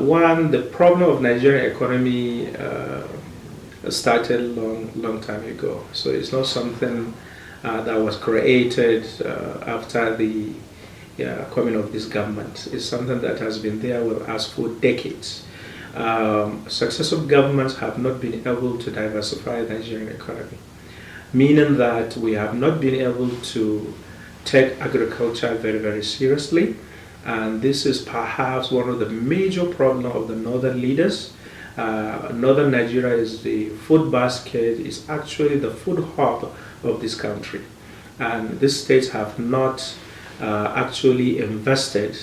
One, the problem of Nigerian economy started long time ago. So it's not something that was created after the coming of this government. It's something that has been there with us for decades. Successive governments have not been able to diversify the Nigerian economy, meaning that we have not been able to take agriculture very seriously. And this is perhaps one of the major problems of the northern leaders. Northern Nigeria is the food basket, is actually the food hub of this country. And these states have not actually invested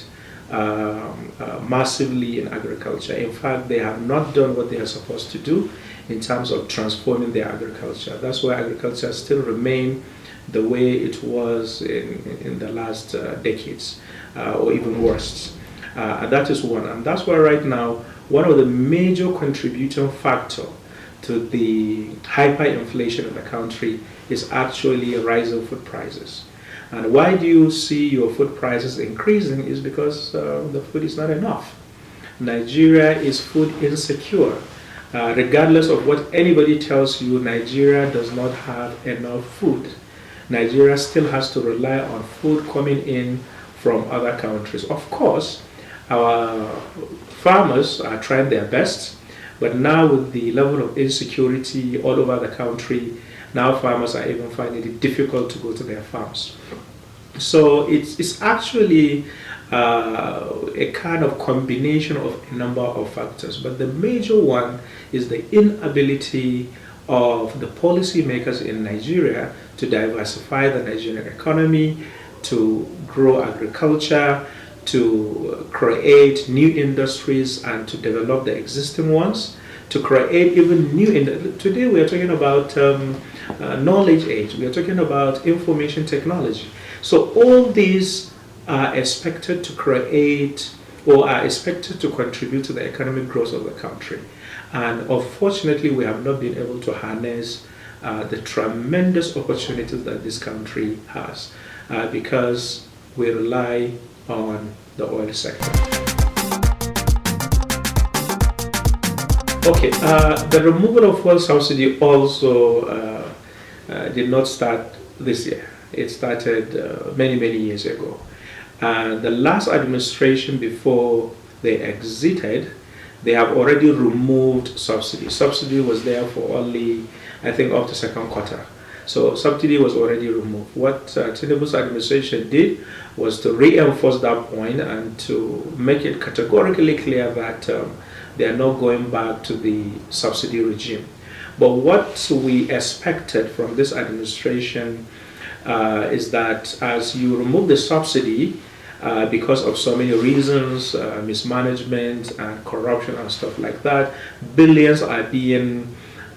massively in agriculture. In fact, they have not done what they are supposed to do in terms of transforming their agriculture. That's why agriculture still remains the way it was in the last decades, or even worse. And that is one. And that's why right now, one of the major contributing factors to the hyperinflation in the country is actually rising food prices. And why do you see your food prices increasing is because the food is not enough. Nigeria is food insecure. Regardless of what anybody tells you, Nigeria does not have enough food. Nigeria still has to rely on food coming in from other countries. Of course, our farmers are trying their best, but now with the level of insecurity all over the country, now farmers are even finding it difficult to go to their farms. So it's actually a kind of combination of a number of factors, but the major one is the inability of the policymakers in Nigeria to diversify the Nigerian economy, to grow agriculture, to create new industries and to develop the existing ones, to create even new industries. Today we are talking about knowledge age, we are talking about information technology. So all these are expected to create or are expected to contribute to the economic growth of the country. And unfortunately, we have not been able to harness the tremendous opportunities that this country has because we rely on the oil sector. Okay, the removal of fuel subsidy also did not start this year. It started many years ago. The last administration before they exited, they have already removed subsidy. Subsidy was there for only, I think, up to second quarter. So subsidy was already removed. What Tinubu's administration did was to reinforce that point and to make it categorically clear that they are not going back to the subsidy regime. But what we expected from this administration is that as you remove the subsidy, because of so many reasons, mismanagement and corruption and stuff like that, billions are being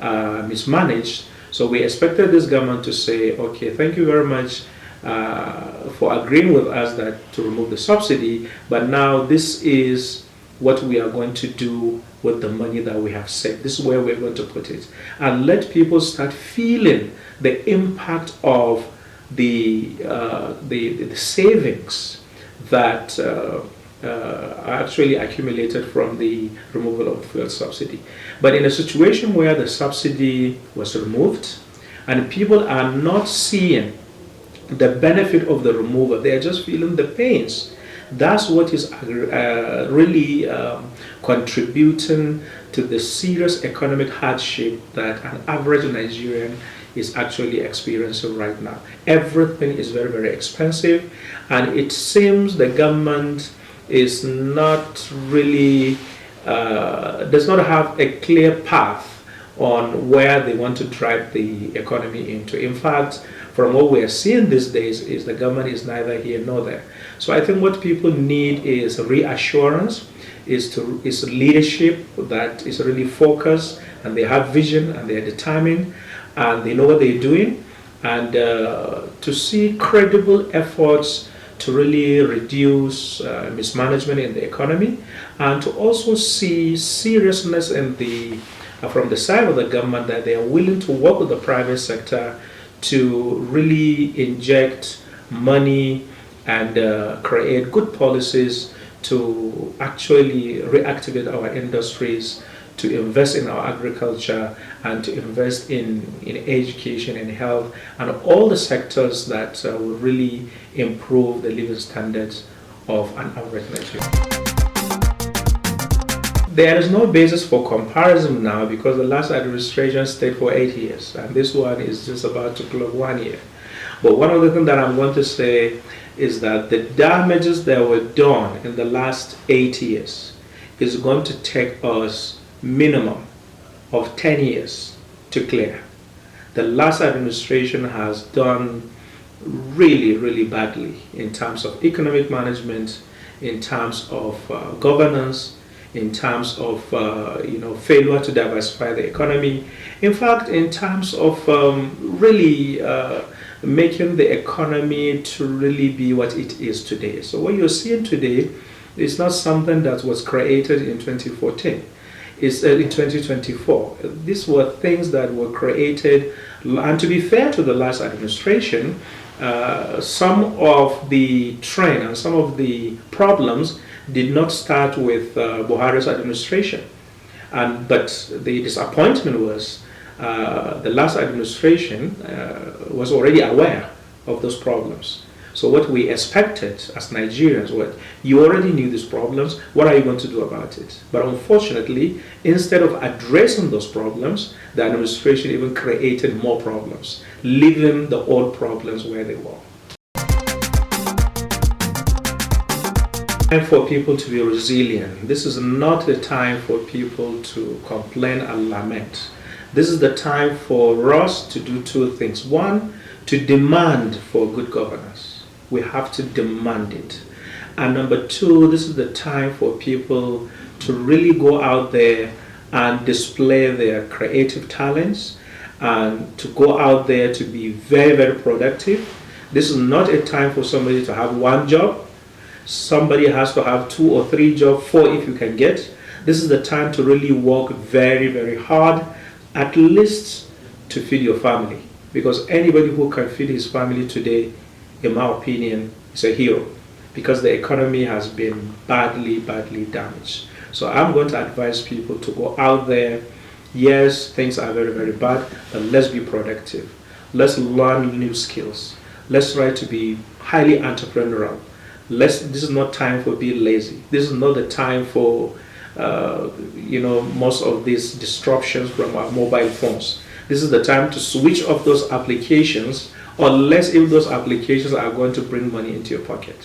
mismanaged. So we expected this government to say, okay, thank you very much for agreeing with us that to remove the subsidy, but now this is what we are going to do with the money that we have saved. This is where we're going to put it. And let people start feeling the impact of the savings that are actually accumulated from the removal of fuel subsidy. But in a situation where the subsidy was removed and people are not seeing the benefit of the removal, they are just feeling the pains. That's what is really contributing to the serious economic hardship that an average Nigerian is actually experiencing right now. Everything is very expensive, and it seems the government is not really does not have a clear path on where they want to drive the economy into. In fact, from what we are seeing these days is the government is neither here nor there. So I think what people need is reassurance, is leadership that is really focused and they have vision and they are determined and they know what they're doing, and to see credible efforts to really reduce mismanagement in the economy, and to also see seriousness in from the side of the government that they are willing to work with the private sector to really inject money and create good policies to actually reactivate our industries, to invest in our agriculture, and to invest in education and health and all the sectors that will really improve the living standards of an average Nigerian. There is no basis for comparison now because the last administration stayed for 8 years and this one is just about to clock 1 year. But one of the things that I'm going to say is that the damages that were done in the last 8 years is going to take us minimum of 10 years to clear. The last administration has done really, really badly in terms of economic management, in terms of governance, in terms of failure to diversify the economy. In fact, in terms of really making the economy to really be what it is today. So what you're seeing today is not something that was created in 2014. It's in 2024. These were things that were created, and to be fair to the last administration, some of the trend and some of the problems did not start with Buhari's administration. But the disappointment was the last administration was already aware of those problems. So what we expected as Nigerians was, you already knew these problems, what are you going to do about it? But unfortunately, instead of addressing those problems, the administration even created more problems, leaving the old problems where they were. Time for people to be resilient. This is not the time for people to complain and lament. This is the time for us to do two things. One, to demand for good governance. We have to demand it. And number two, this is the time for people to really go out there and display their creative talents and to go out there to be very, very productive. This is not a time for somebody to have one job. Somebody has to have 2 or 3 jobs, 4 if you can get. This is the time to really work very, very hard, at least to feed your family. Because anybody who can feed his family today, in my opinion, is a hero. Because the economy has been badly, badly damaged. So I'm going to advise people to go out there. Yes, things are very, very bad, but let's be productive. Let's learn new skills. Let's try to be highly entrepreneurial. This is not time for being lazy. This is not the time for most of these disruptions from our mobile phones. This is the time to switch off those applications, unless if those applications are going to bring money into your pocket.